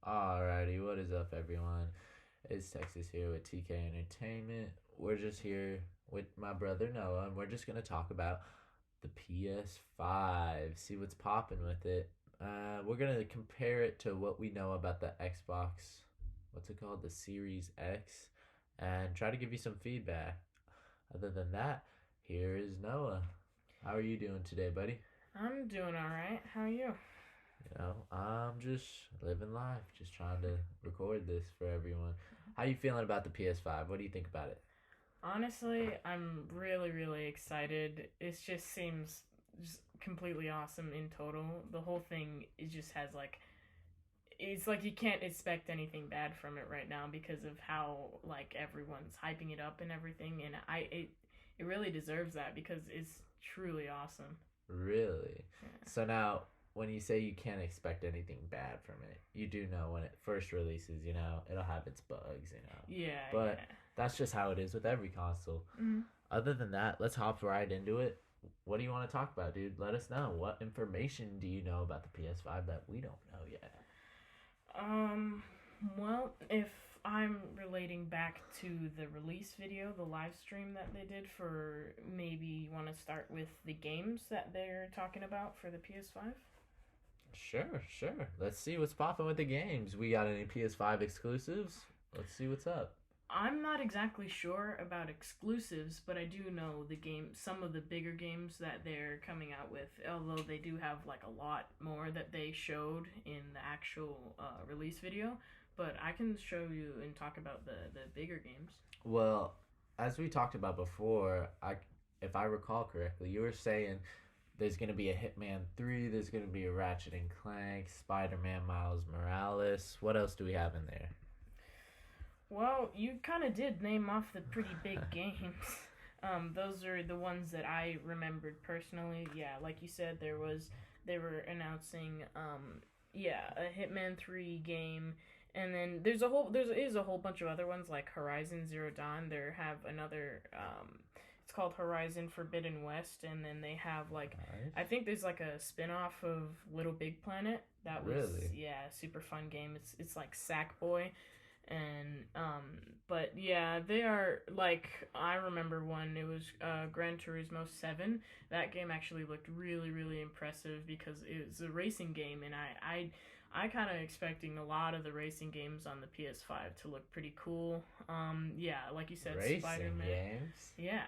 Alrighty, what is up, everyone? It's Texas here with TK Entertainment. We're just here with my brother Noah, and we're just gonna talk about the PS5, see what's popping with it. We're gonna compare it to what we know about the Xbox, what's it called, the Series X, and try to give you some feedback. Other than that, here is Noah. How are you doing today, buddy? I'm doing all right. How are you? I'm just living life, just trying to record this for everyone. How you feeling about the PS5? What do you think about it? Honestly, I'm really excited. It just seems just completely awesome in total. The whole thing it just has like it's like you can't expect anything bad from it right now because of how like everyone's hyping it up and everything and it really deserves that because it's truly awesome. Really? Yeah. So now, when you say you can't expect anything bad from it, you do know when it first releases, it'll have its bugs. Yeah, But yeah. that's just how it is with every console. Mhm. Other than that, let's hop right into it. What do you want to talk about, dude? Let us know. What information do you know about the PS5 that we don't know yet? Um, well, if I'm relating back to the release video, the live stream that they did for maybe you want to start with the games that they're talking about for the PS5? Sure, sure. Let's see what's popping with the games. We got any PS5 exclusives? Let's see what's up. I'm not exactly sure about exclusives, but I do know some of the bigger games that they're coming out with, although they do have like a lot more that they showed in the actual release video. But I can show you and talk about the bigger games. Well, as we talked about before, if I recall correctly, you were saying there's going to be a Hitman 3, there's going to be a Ratchet and Clank, Spider-Man Miles Morales. What else do we have in there? Well, you kind of did name off the pretty big games. Those are the ones that I remembered personally. Yeah, like you said, they were announcing yeah, a Hitman 3 game, and then there is a whole bunch of other ones like Horizon Zero Dawn. There have another it's called Horizon Forbidden West, and then they have like Nice. I think there's like a spin-off of Little Big Planet. That was Really? yeah, super fun game. It's like Sackboy and but yeah, they are like I remember one. It was Gran Turismo 7. That game actually looked really impressive because it was a racing game, and I kind of expecting a lot of the racing games on the PS5 to look pretty cool. Yeah, like you said, Spider Racing Man. games? Yeah.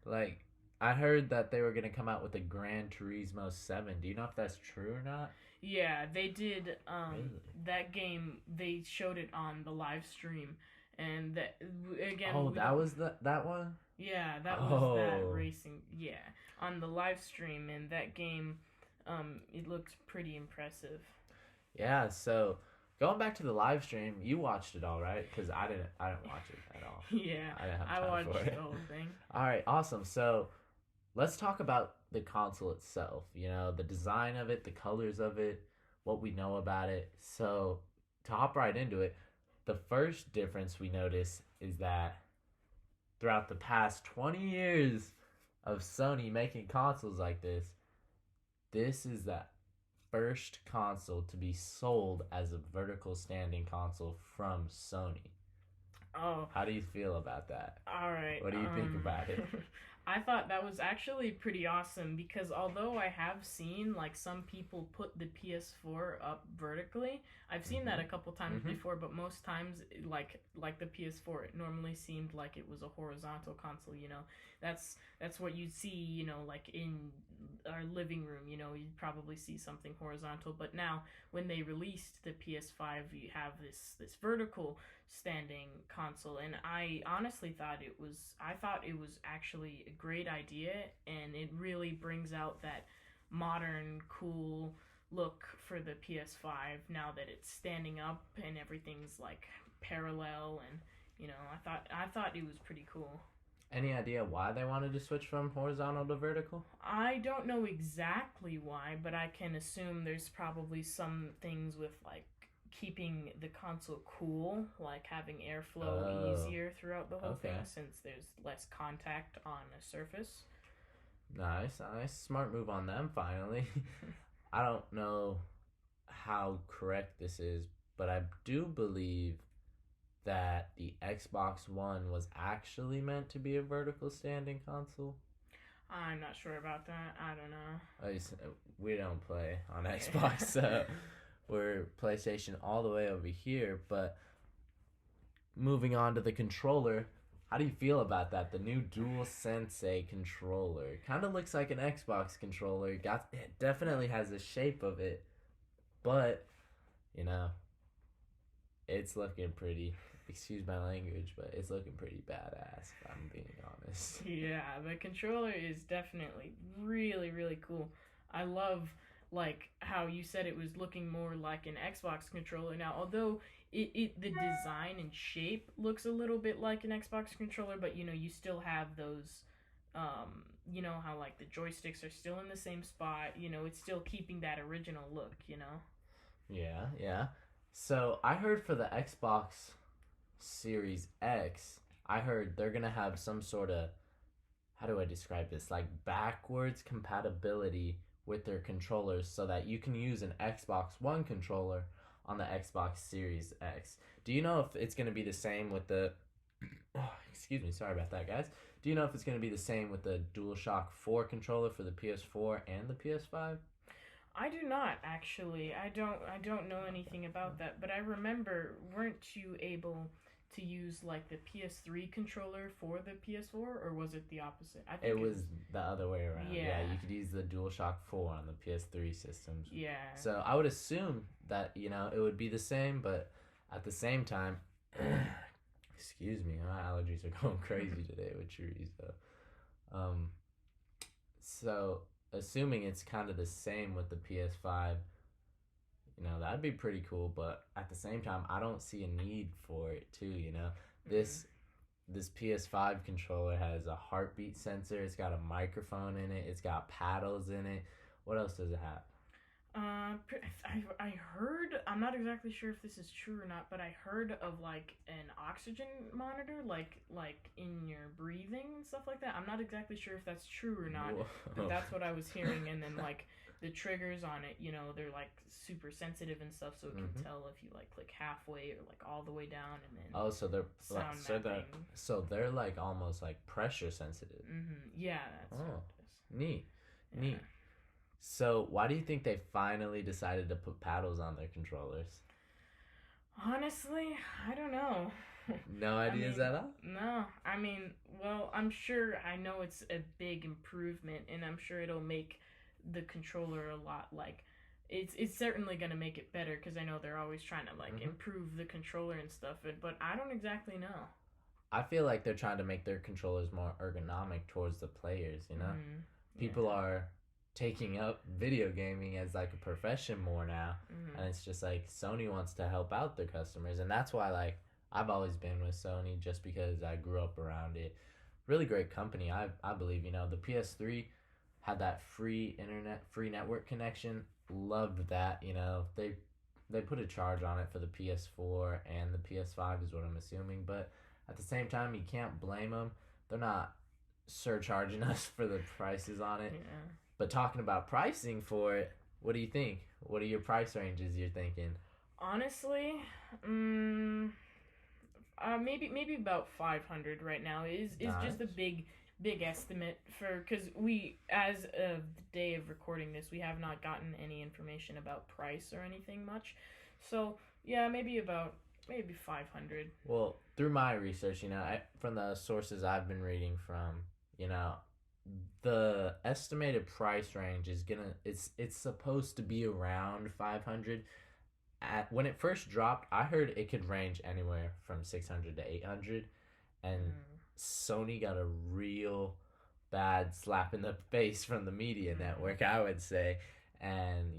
Like, I heard that they were going to come out with a Gran Turismo 7. Do you know if that's true or not? Yeah, they did. Really? That game they showed it on the live stream, and that again Oh, we that don't. was that one? Yeah, that was that Oh. racing. Yeah, on the live stream, and that game, it looked pretty impressive. Yeah, so going back to the live stream, you watched it all right? Because I didn't watch it at all. Yeah, I didn't have I time for watched the it. whole thing. All right, awesome. So let's talk about the console itself. The design of it, the colors of it, what we know about it. So to hop right into it, the first difference we notice is that throughout the past 20 years of Sony making consoles like this is the first console to be sold as a vertical standing console from Sony. Oh, How do you feel about that? all right. What do you think about it? I thought that was actually pretty awesome because although I have seen like some people put the PS4 up vertically, I've seen that a couple times Mm-hmm. before, but most times like the PS4, it normally seemed like it was a horizontal console. That's what you'd see. Like in our living room. You'd probably see something horizontal, but now when they released the PS5, you have this vertical standing console, and I thought it was actually a great idea, and it really brings out that modern cool look for the PS5 now that it's standing up and everything's like parallel, and I thought it was pretty cool. Any idea why they wanted to switch from horizontal to vertical? I don't know exactly why, but I can assume there's probably some things with like keeping the console cool, like having airflow Oh, easier throughout the whole okay. thing since there's less contact on a surface. Nice, nice. Smart move on them, finally. I don't know how correct this is, but I do believe that the Xbox One was actually meant to be a vertical standing console. I'm not sure about that. I don't know. At least we don't play on Xbox, so we're PlayStation all the way over here. But moving on to the controller, how do you feel about that? The new DualSense controller kind of looks like an Xbox controller. It definitely has the shape of it, but you know, it's looking pretty. Excuse my language, but it's looking pretty badass. If I'm being honest. Yeah, the controller is definitely really, really cool. I love like how you said it was looking more like an Xbox controller. Now, although the design and shape looks a little bit like an Xbox controller, but you still have those how like the joysticks are still in the same spot. It's still keeping that original look. Yeah, yeah. So I heard for the Xbox Series X, I heard they're gonna have some sort of, how do I describe this? Like backwards compatibility with their controllers so that you can use an Xbox One controller on the Xbox Series X. Do you know if it's gonna be the same with the oh, excuse me, sorry about that, guys. Do you know if it's gonna be the same with the DualShock 4 controller for the PS4 and the PS5? I do not actually. I don't know anything about that, but I remember weren't you able to use like the PS3 controller for the PS4 or was it the opposite? I think It was the other way around. Yeah. You could use the DualShock 4 on the PS3 systems. Yeah. So I would assume that, it would be the same, but at the same time, excuse me, my allergies are going crazy today with chorizo. So assuming it's kind of the same with the PS5, that'd be pretty cool, but at the same time, I don't see a need for it too. This this PS5 controller has a heartbeat sensor, it's got a microphone in it, it's got paddles in it. What else does it have? I heard. I'm not exactly sure if this is true or not, but I heard of like an oxygen monitor, like in your breathing and stuff like that. I'm not exactly sure if that's true or not, but that's what I was hearing. And then like the triggers on it, they're like super sensitive and stuff, so it can tell if you like click halfway or like all the way down, and then so they're sound they're like almost like pressure sensitive. Yeah, that's what it is. Neat, Yeah. neat. So why do you think they finally decided to put paddles on their controllers? Honestly, I don't know. No ideas at all? No, I mean, well, I'm sure. I know it's a big improvement, and I'm sure it'll make the controller a lot like. It's certainly gonna make it better because I know they're always trying to like improve the controller and stuff. But I don't exactly know. I feel like they're trying to make their controllers more ergonomic towards the players. People are taking up video gaming as like a profession more now, and it's just like Sony wants to help out their customers, and that's why like I've always been with Sony just because I grew up around it. Really great company. I believe the PS3 had that free network connection. Loved that. They put a charge on it for the PS4 and the PS5 is what I'm assuming, but at the same time you can't blame them. They're not surcharging us for the prices on it. Yeah. But talking about pricing for it, what do you think? What are your price ranges you're thinking? Honestly, maybe about 500 right now is just a big estimate for because we as of the day of recording this we have not gotten any information about price or anything much. So yeah, maybe 500. Well, through my research, from the sources I've been reading from, the estimated price range is it's supposed to be around 500. When it first dropped, I heard it could range anywhere from 600 to 800, and Sony got a real bad slap in the face from the media network, I would say. And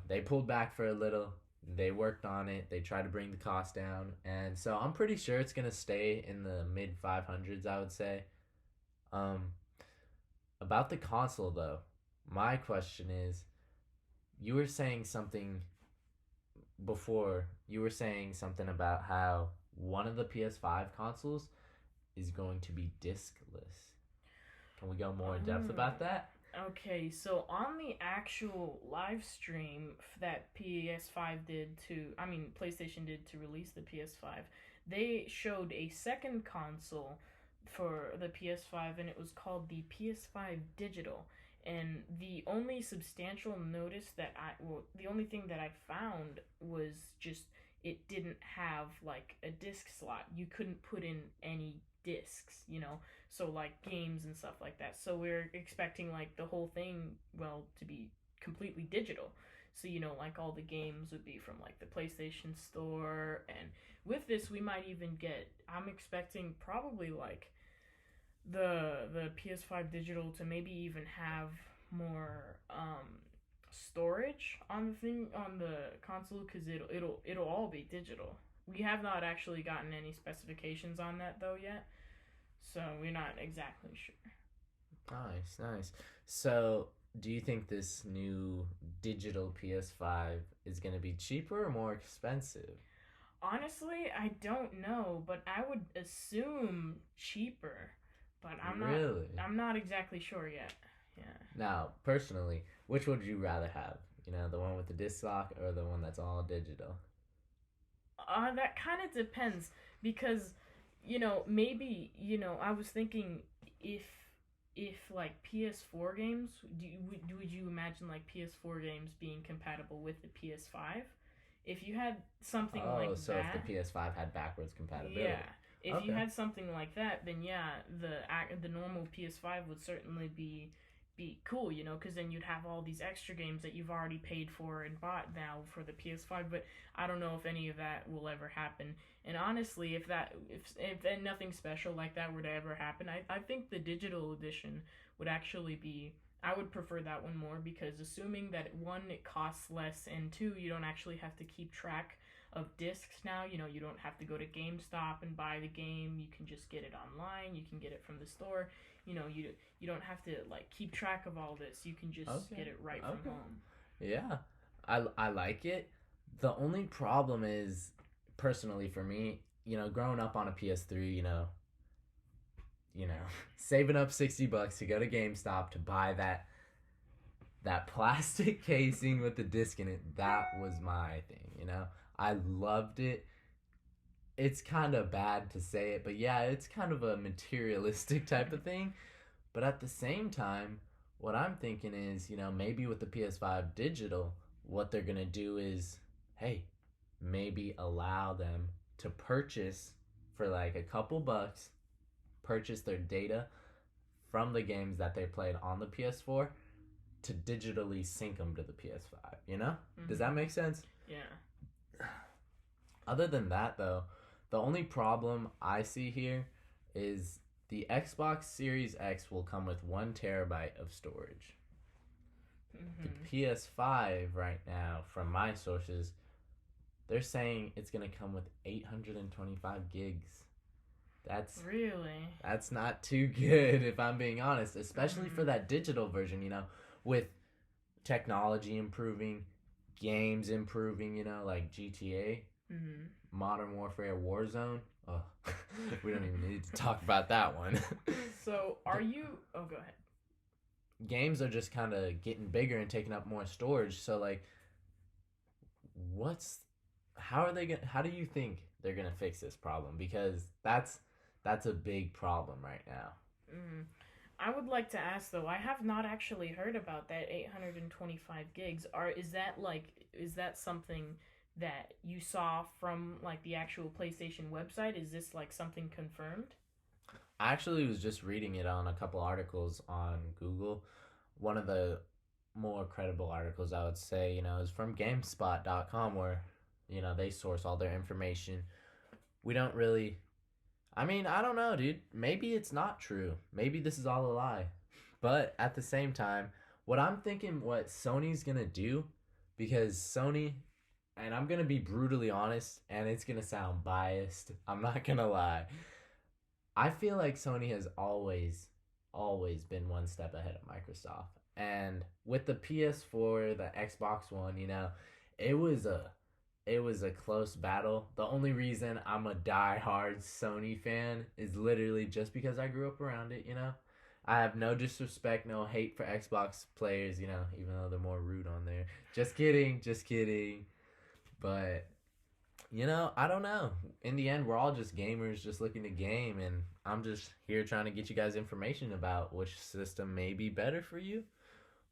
they pulled back for a little, they worked on it, they tried to bring the cost down, and so I'm pretty sure it's gonna stay in the mid 500s, I would say. About the console, though, my question is, you were saying something before. You were saying something about how one of the PS5 consoles is going to be discless. Can we go more in depth about that? Okay, so on the actual live stream that PS5 did to, I mean, PlayStation did to release the PS5, they showed a second console for the PS5 and it was called the PS5 Digital. And the only substantial notice that the only thing that I found was just it didn't have like a disc slot. You couldn't put in any discs, so like games and stuff like that. So we're expecting like the whole thing, well, to be completely digital. So like all the games would be from like the PlayStation Store, and with this we might even get. I'm expecting probably like the PS5 digital to maybe even have more storage on the thing on the console because it'll all be digital. We have not actually gotten any specifications on that though yet, so we're not exactly sure. Nice, nice. So, do you think this new digital PS5 is going to be cheaper or more expensive? Honestly, I don't know, but I would assume cheaper, but I'm not. Really? I'm not exactly sure yet. Yeah. Now, personally, which would you rather have? You know, the one with the disc lock or the one that's all digital? That kind of depends because, maybe I was thinking if if like PS4 games, would you imagine like PS4 games being compatible with the PS5? If you had something Oh, like so if the that, PS5 had backwards compatibility. yeah. If you Okay. had something like that, then yeah, the normal PS5 would certainly be cool, because then you'd have all these extra games that you've already paid for and bought now for the PS5. But I don't know if any of that will ever happen. And honestly, if nothing special like that were to ever happen, I think the digital edition would actually be. I would prefer that one more because assuming that one, it costs less, and two, you don't actually have to keep track of discs now. You don't have to go to GameStop and buy the game. You can just get it online. You can get it from the store. You don't have to like keep track of all this. You can just Okay. get it right from Okay. home. Yeah. I like it. The only problem is personally for me, growing up on a PS3, you know, saving up $60 to go to GameStop to buy that plastic casing with the disc in it, that was my thing. I loved it. It's kind of bad to say it, but yeah, it's kind of a materialistic type of thing. But at the same time, what I'm thinking is, maybe with the PS5 digital, what they're going to do is, hey, maybe allow them to purchase for like a couple bucks, purchase their data from the games that they played on the PS4 to digitally sync them to the PS5. Does that Mm-hmm. make sense? Yeah. Other than that, though, the only problem I see here is the Xbox Series X will come with 1 terabyte of storage. The Mm-hmm. PS5 right now, from my sources, they're saying it's gonna come with 825 gigs. That's Really. that's not too good if I'm being honest, especially for Mm-hmm. that digital version. With technology improving, games improving. Like GTA, Mm-hmm. Modern Warfare, Warzone. Oh, we don't even need to talk about that one. So are you? Oh, go ahead. Games are just kind of getting bigger and taking up more storage. So like, what's how are they gonna? How do you think they're gonna fix this problem? Because that's a big problem right now. Mm. I would like to ask though. I have not actually heard about that 825 gigs. Is that something that you saw from like the actual PlayStation website? Is this like something confirmed? I actually was just reading it on a couple articles on Google. One of the more credible articles I would say, is from GameSpot.com where, they source all their information. We don't really I mean, I don't know, dude. Maybe it's not true. Maybe this is all a lie. But at the same time, what I'm thinking what Sony's going to do because Sony and I'm going to be brutally honest and it's going to sound biased. I'm not going to lie. I feel like Sony has always been one step ahead of Microsoft. And with the PS4, the Xbox One, it was a it was a close battle. The only reason I'm a die-hard Sony fan is literally just because I grew up around it. I have no disrespect, no hate for Xbox players, you know, even though they're more rude on there. Just kidding, just kidding. But you know, I don't know. In the end, we're all just gamers just looking to game, and I'm just here trying to get you guys information about which system may be better for you.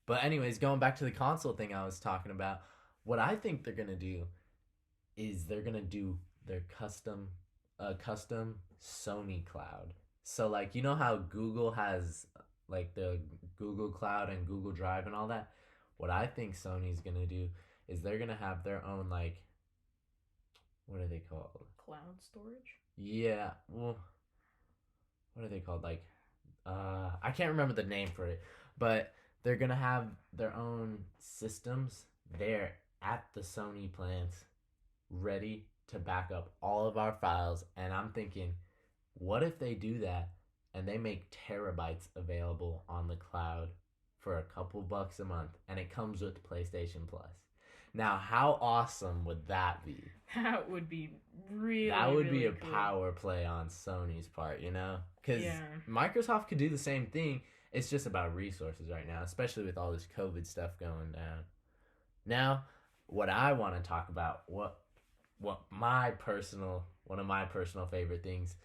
But anyways, going back to the console thing I was talking about, what I think they're gonna do is they're gonna do their custom Sony cloud. So like you know how Google has like the Google Cloud and Google Drive and all that. What I think Sony's gonna do is they're gonna have their own like what are they called? Cloud storage? Yeah, well, what are they called? Like, I can't remember the name for it, but they're gonna have their own systems there at the Sony plants, ready to back up all of our files. And I'm thinking, what if they do that and they make terabytes available on the cloud for a couple bucks a month, and it comes with PlayStation Plus? Now, how awesome would that be? That would be really, That would really be a cool. power play on Sony's part, you know? Because Yeah. Microsoft could do the same thing. It's just about resources right now, especially with all this COVID stuff going down. Now, what I want to talk about, what my personal one of my personal favorite things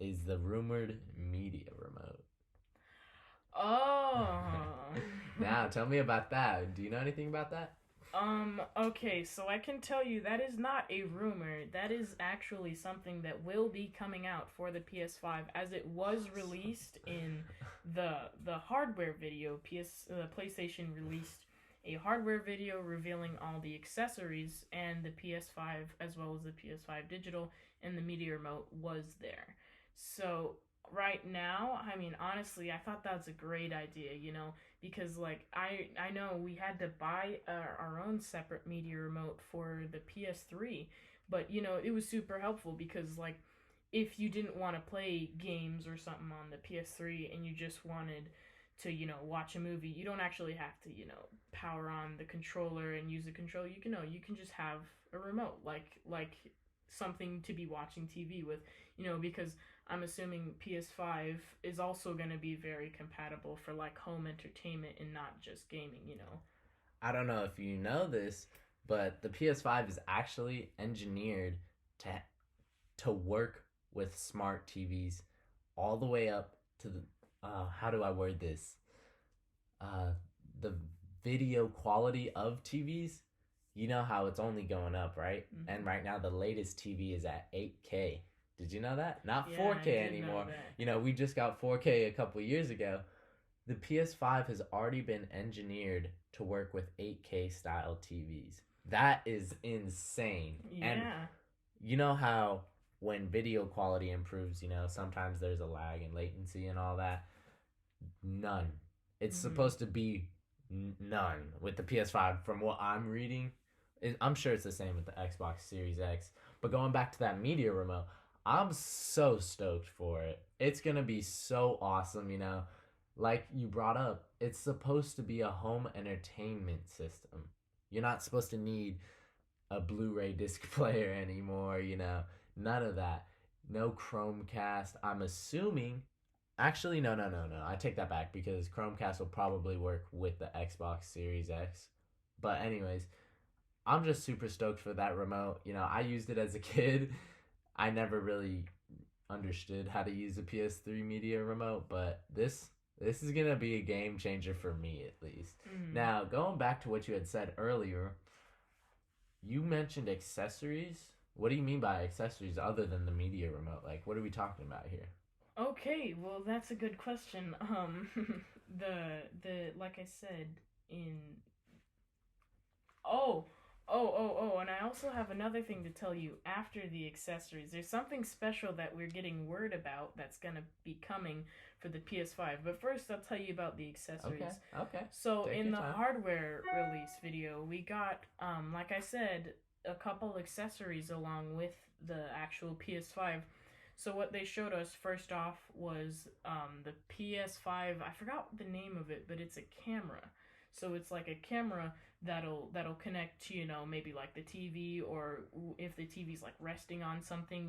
is the rumored media remote. Oh. Now, tell me about that. Do you know anything about that? Okay, so I can tell you that is not a rumor. That is actually something that will be coming out for the PS5, as it was released in the hardware video. PlayStation released a hardware video revealing all the accessories, and the PS5 as well as the PS5 digital and the media remote was there. So right now, I mean, honestly, I thought that's a great idea, you know, because like I know we had to buy our own separate media remote for the PS3, but you know, it was super helpful because like if you didn't want to play games or something on the PS3 and you just wanted to, you know, watch a movie, you don't actually have to, you know, power on the controller and use the controller. You can know, you can just have a remote like something to be watching TV with, you know, because I'm assuming PS5 is also going to be very compatible for like home entertainment and not just gaming, you know. I don't know if you know this, but the PS5 is actually engineered to work with smart TVs all the way up to the how do I word this? Uh, the video quality of TVs. You know how it's only going up, right? Mm-hmm. And right now the latest TV is at 8K. Did you know that? Not Yeah, 4K I did know anymore. that. You know, we just got 4K a couple years ago. The PS5 has already been engineered to work with 8K style TVs. That is insane. Yeah. And you know how when video quality improves, you know, sometimes there's a lag and latency and all that. None. It's supposed to be none with the PS5 from what I'm reading. I'm sure it's the same with the Xbox Series X. But going back to that media remote, I'm so stoked for it. It's going to be so awesome, you know. Like you brought up, it's supposed to be a home entertainment system. You're not supposed to need a Blu-ray disc player anymore, you know. None of that. No Chromecast. I'm assuming. Actually, no. I take that back because Chromecast will probably work with the Xbox Series X. But anyways, I'm just super stoked for that remote. You know, I used it as a kid. I never really understood how to use a PS3 media remote, but this is going to be a game changer for me at least. Now, going back to what you had said earlier, you mentioned accessories. What do you mean by accessories other than the media remote? Like, what are we talking about here? Okay, well that's a good question. The like I said in and I also have another thing to tell you after the accessories. There's something special that we're getting word about that's gonna be coming for the PS5. But first, I'll tell you about the accessories. Okay. So Take in your the time. hardware release video, we got, like I said, a couple accessories along with the actual PS5. So what they showed us first off was the PS5. I forgot the name of it, but it's a camera. So it's like a camera that'll connect to, maybe like the TV, or if the TV's like resting on something,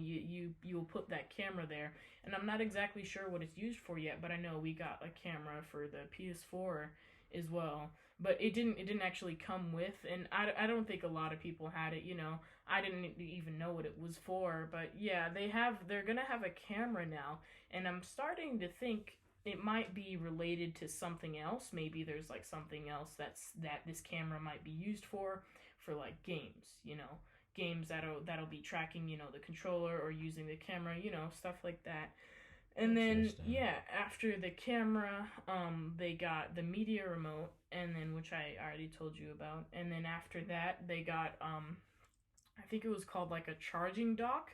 you'll put that camera there. And I'm not exactly sure what it's used for yet, but I know we got a camera for the PS4 as well. But it didn't actually come with, and I don't think a lot of people had it. I didn't even know what it was for. But yeah, they're gonna have a camera now, and I'm starting to think it might be related to something else. Maybe there's like something else that this camera might be used for like games. Games that'll be tracking the controller, or using the camera, stuff like that. And then yeah, after the camera, they got the media remote, and then, which I already told you about. And then after that, they got I think it was called like a charging dock,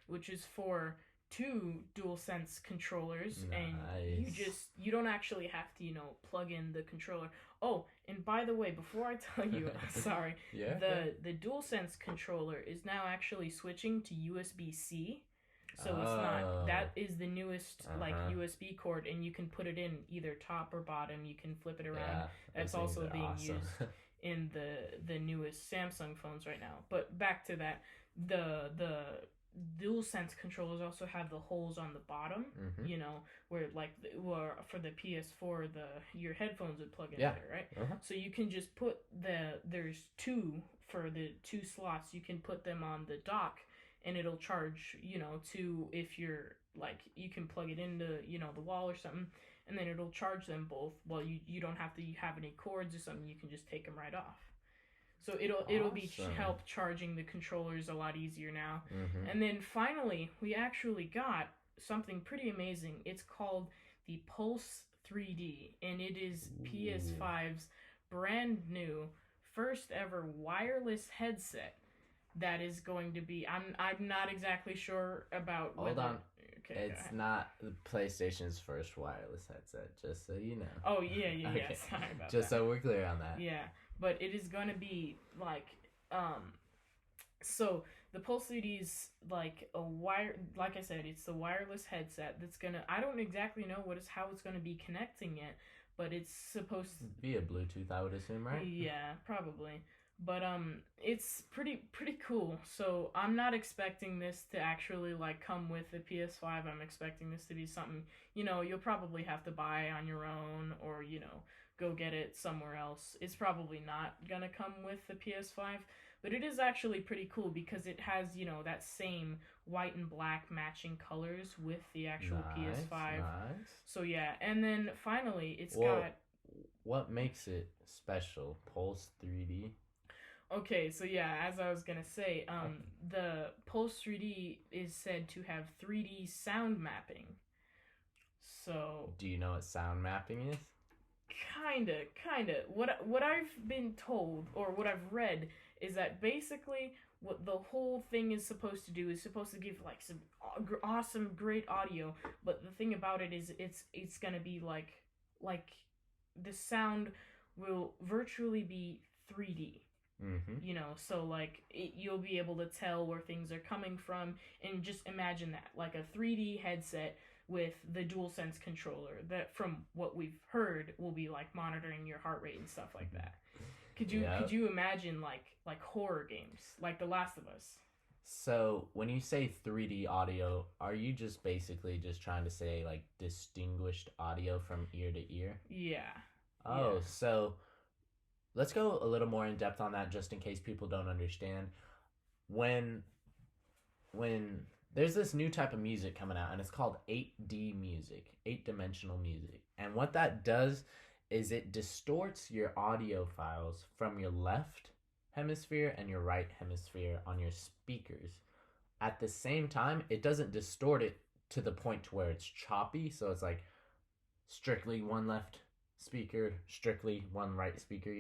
which is for two DualSense controllers. Nice. And you don't actually have to plug in the controller. Oh, and by the way, before I tell you, sorry, yeah. The DualSense controller is now actually switching to USB-C. So it's not, that is the newest like USB cord, and you can put it in either top or bottom. You can flip it around. Yeah, that's also being used in the newest Samsung phones right now. But back to that, the DualSense controllers also have the holes on the bottom, where for the PS4, your headphones would plug in there, right? So you can just put there's two for the two slots. You can put them on the dock, and it'll charge, if you're like, you can plug it into, the wall or something, and then it'll charge them both. Well, you don't have to have any cords or something. You can just take them right off. So it'll be help charging the controllers a lot easier now. And then finally, we actually got something pretty amazing. It's called the Pulse 3D, and it is PS5's brand new, first ever wireless headset. That is going to be. I'm not exactly sure about. Hold on. Okay, it's not the PlayStation's first wireless headset, just so you know. Oh yeah. Okay. Sorry about just that. So we're clear on that. Yeah, but it is going to be like so the Pulse 3D's like a like I said, it's the wireless headset that's gonna. I don't exactly know how it's going to be connecting it, but it's supposed to be a Bluetooth, I would assume, right? Yeah, probably. But it's pretty cool. So I'm not expecting this to actually like come with the PS5. I'm expecting this to be something, you'll probably have to buy on your own, or go get it somewhere else. It's probably not gonna come with the PS5, but it is actually pretty cool because it has that same white and black matching colors with the actual PS5. Nice. So yeah, and then finally it's got. What makes it special? Pulse 3D. Okay, so yeah, as I was gonna say, the Pulse 3D is said to have 3D sound mapping. So. Do you know what sound mapping is? Kinda. What I've been told, or what I've read, is that basically what the whole thing is supposed to do is supposed to give like some awesome, great audio. But the thing about it is, it's gonna be like the sound will virtually be 3D. So like you'll be able to tell where things are coming from, and just imagine that, like a 3D headset with the DualSense controller that, from what we've heard, will be like monitoring your heart rate and stuff like that. Could you imagine like horror games like The Last of Us? So when you say 3D audio, are you just basically just trying to say like distinguished audio from ear to ear? Yeah. Oh, yeah. So let's go a little more in depth on that, just in case people don't understand. When there's this new type of music coming out, and it's called 8D music, 8-dimensional music. And what that does is it distorts your audio files from your left hemisphere and your right hemisphere on your speakers. At the same time, it doesn't distort it to the point to where it's choppy, so it's like strictly one left speaker, strictly one right speaker,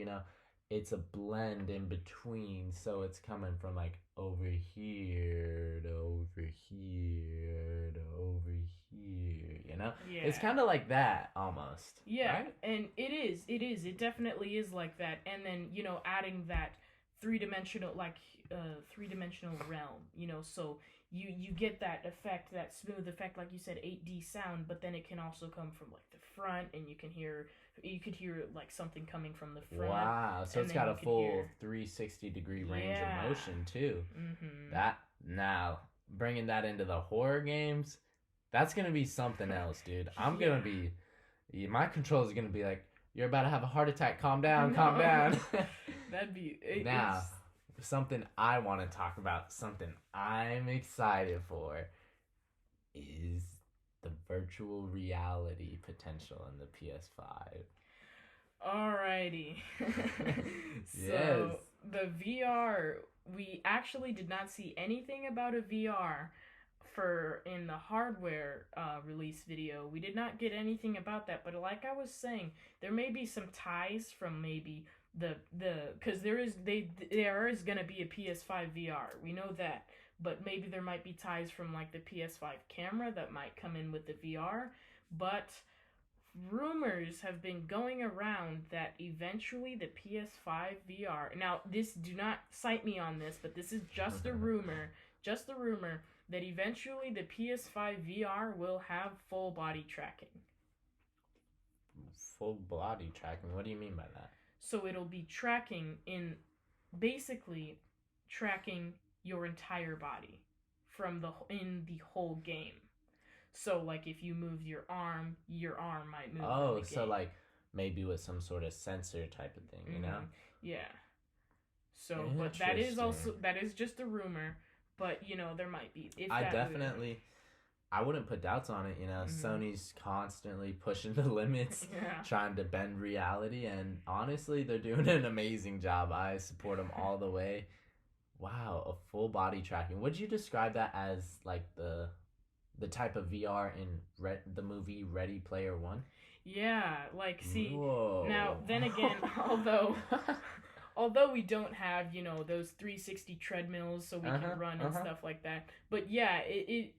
it's a blend in between, so it's coming from like over here to over here to over here, Yeah. It's kind of like that almost. Yeah, right? And it definitely is like that. And then, adding that three-dimensional, like three-dimensional realm, so you get that effect, that smooth effect, like you said, 8D sound, but then it can also come from like the front, and you could hear like something coming from the front. Wow, so And it's then got you a could full hear 360-degree range yeah. of motion too. Mm-hmm. That now bringing that into the horror games, that's gonna be something else, dude. I'm Yeah. gonna be my controls are gonna be like, you're about to have a heart attack. Calm down, calm No. down. That'd be Now, something I want to talk about, something I'm excited for, is the virtual reality potential in the PS5. Alrighty. Yes. So the VR, we actually did not see anything about a VR for in the hardware release video. We did not get anything about that, but like I was saying, there may be some ties from maybe the because there is gonna be a PS5 VR. We know that, but maybe there might be ties from like the PS5 camera that might come in with the VR, but rumors have been going around that eventually the PS5 VR. Now, this do not cite me on this, but this is just a rumor, that eventually the PS5 VR will have full body tracking. Full body tracking? What do you mean by that? So it'll be tracking basically tracking your entire body in the whole game. So, like, if you move your arm might move. Oh, so like maybe with some sort of sensor type of thing, you know? Yeah. So, but that is just a rumor. But there might be. I wouldn't put doubts on it. Sony's constantly pushing the limits, trying to bend reality, and honestly, they're doing an amazing job. I support them all the way. Wow, a full body tracking. Would you describe that as like the type of VR in the movie Ready Player One? Yeah, like, see, whoa. Now, then again, although we don't have, those 360 treadmills so we can run and stuff like that, but yeah,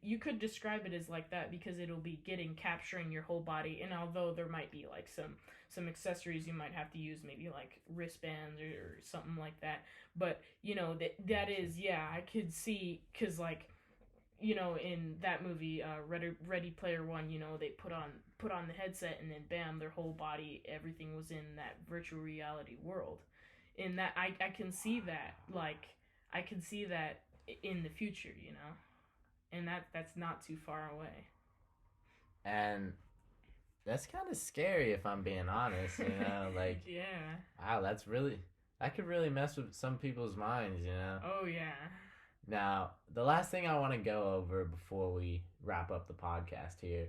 you could describe it as like that because it'll be capturing your whole body, and although there might be like some accessories you might have to use, maybe like wristbands or something like that, but that is, yeah, I could see, because like, in that movie, Ready Player One, they put on the headset, and then bam, their whole body, everything was in that virtual reality world. In that, I can see that, like, I can see that in the future, and that's not too far away. And that's kind of scary if I'm being honest, like, yeah. Wow, that could really mess with some people's minds, Oh yeah. Now, the last thing I want to go over before we wrap up the podcast here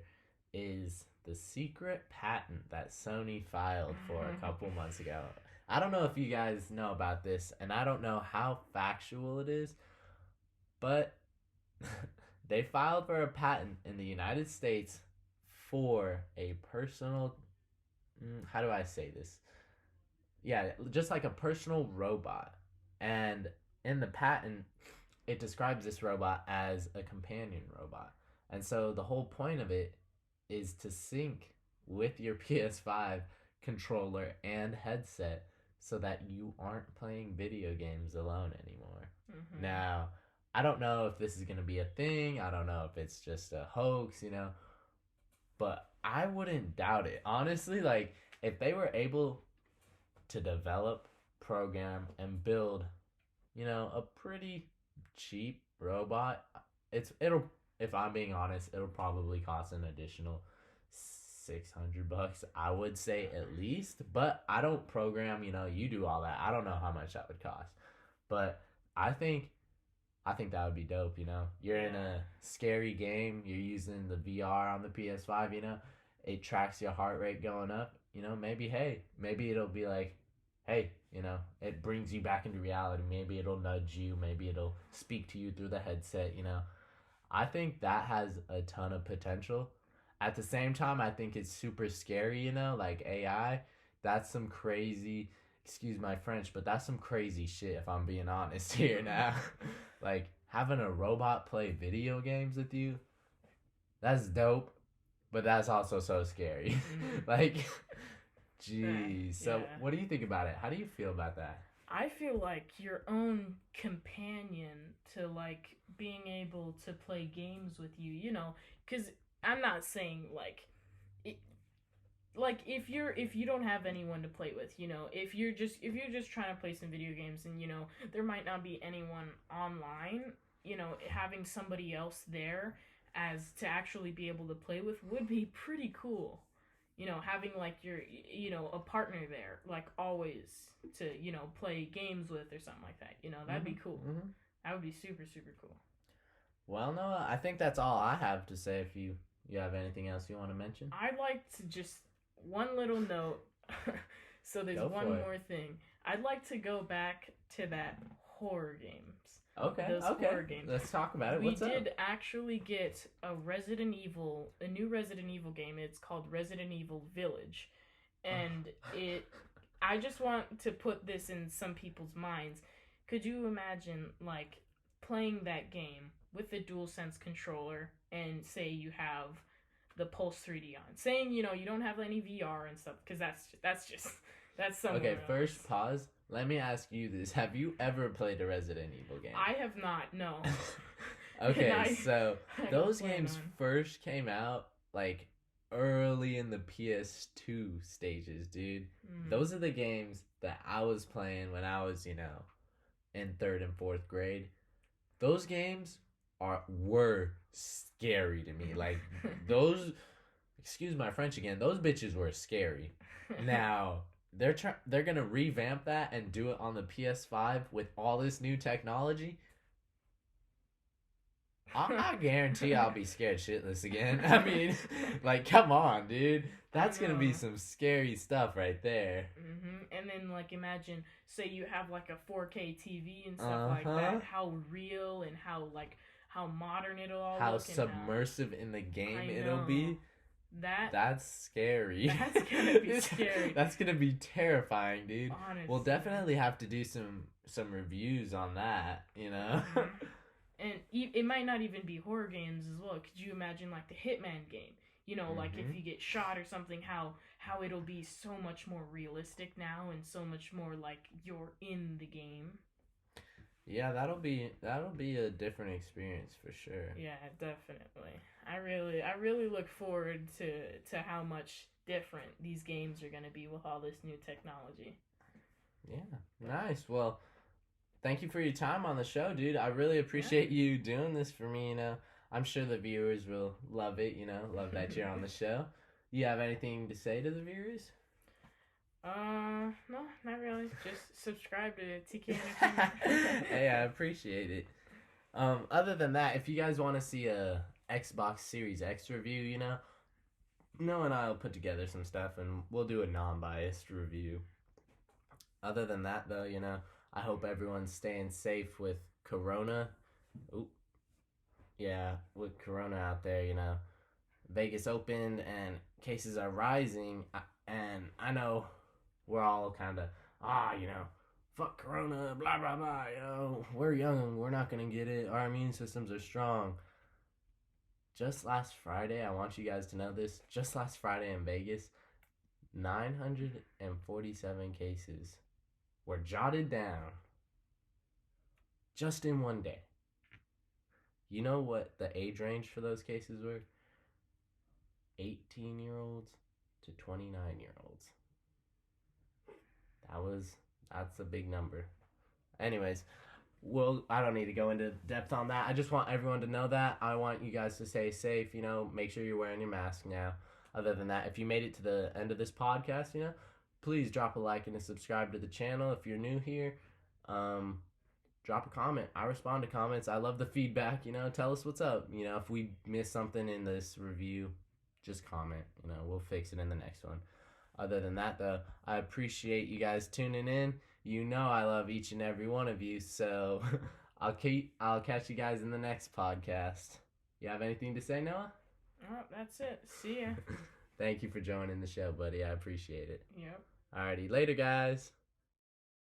is the secret patent that Sony filed for a couple months ago. I don't know if you guys know about this, and I don't know how factual it is, but they filed for a patent in the United States for a personal, how do I say this? Yeah, just like a personal robot. And in the patent, it describes this robot as a companion robot. And so the whole point of it is to sync with your PS5 controller and headset so that you aren't playing video games alone anymore. Mm-hmm. Now, I don't know if this is going to be a thing. I don't know if it's just a hoax, but I wouldn't doubt it. Honestly, like, if they were able to develop, program, and build, a pretty cheap robot, it'll, if I'm being honest, it'll probably cost an additional $600, I would say, at least. But I don't program, you do all that. I don't know how much that would cost, but I think that would be dope. You're in a scary game, you're using the VR on the PS5, it tracks your heart rate going up, maybe it'll be like, hey, it brings you back into reality. Maybe it'll nudge you, maybe it'll speak to you through the headset. I think that has a ton of potential. At the same time, I think it's super scary, like AI. That's some crazy, excuse my French, but that's some crazy shit if I'm being honest here now. Like, having a robot play video games with you, that's dope, but that's also so scary. Like, geez. So what do you think about it? How do you feel about that? I feel like your own companion to like being able to play games with you, because I'm not saying like it, like if you don't have anyone to play with, if you're just trying to play some video games and there might not be anyone online, having somebody else there as to actually be able to play with would be pretty cool. Having like your a partner there like always to play games with or something like that. That'd be cool. Mm-hmm. That would be super super cool. Well, Noah, I think that's all I have to say. If you have anything else you want to mention, I'd like to just one little note. So there's Go one for it. more thing. I'd like to go back to that horror games. Okay, Those okay. horror games. Let's talk about it. We What's up? did actually get a new Resident Evil game. It's called Resident Evil Village, and I just want to put this in some people's minds. Could you imagine like playing that game with the DualSense controller and say you have the Pulse 3D on, saying you don't have any VR and stuff, because that's somewhere Okay, else. first pause. Let me ask you this: have you ever played a Resident Evil game? I have not. No. Okay, so I don't those plan games on. first came out like early in the PS2 stages, dude. Mm. Those are the games that I was playing when I was, in 3rd and 4th grade. Those games were scary to me. Like those, excuse my French again, those bitches were scary. Now, they're gonna revamp that and do it on the PS5 with all this new technology. I guarantee I'll be scared shitless again. I mean, like, come on, dude. That's gonna be some scary stuff right there. And then, like, imagine, say you have like a 4K TV and stuff like that. How real and how modern it'll all How look. submersive in the game I it'll know. be. That's scary. That's gonna be scary. That's gonna be terrifying, dude. Honestly. We'll definitely have to do some reviews on that, And it might not even be horror games as well. Could you imagine like the Hitman game? Like if you get shot or something, how it'll be so much more realistic now and so much more like you're in the game. Yeah, that'll be a different experience for sure. Yeah, definitely. I really look forward to how much different these games are going to be with all this new technology. Yeah, nice. Well, thank you for your time on the show, dude. I really appreciate you doing this for me, I'm sure the viewers will love it, love that you're on the show. You have anything to say to the viewers? No, not really. Just subscribe to TK Entertainment. Hey, I appreciate it. Other than that, if you guys want to see a Xbox Series X review, Noah and I will put together some stuff and we'll do a non-biased review. Other than that, though, I hope everyone's staying safe with Corona. Oop. Yeah, with Corona out there, Vegas opened and cases are rising, and I know we're all kind of, fuck Corona, blah, blah, blah, we're young, we're not going to get it, our immune systems are strong. Just last Friday, I want you guys to know this, just last Friday in Vegas, 947 cases were jotted down just in one day. You know what the age range for those cases were? 18-year-olds to 29-year-olds. That's a big number. Anyways, I don't need to go into depth on that. I just want everyone to know that. I want you guys to stay safe, make sure you're wearing your mask now. Other than that, if you made it to the end of this podcast, please drop a like and a subscribe to the channel. If you're new here, drop a comment. I respond to comments. I love the feedback, tell us what's up. If we miss something in this review, just comment, we'll fix it in the next one. Other than that, though, I appreciate you guys tuning in. I love each and every one of you, so I'll catch you guys in the next podcast. You have anything to say, Noah? Oh, that's it. See ya. Thank you for joining the show, buddy. I appreciate it. Yep. Alrighty, later, guys.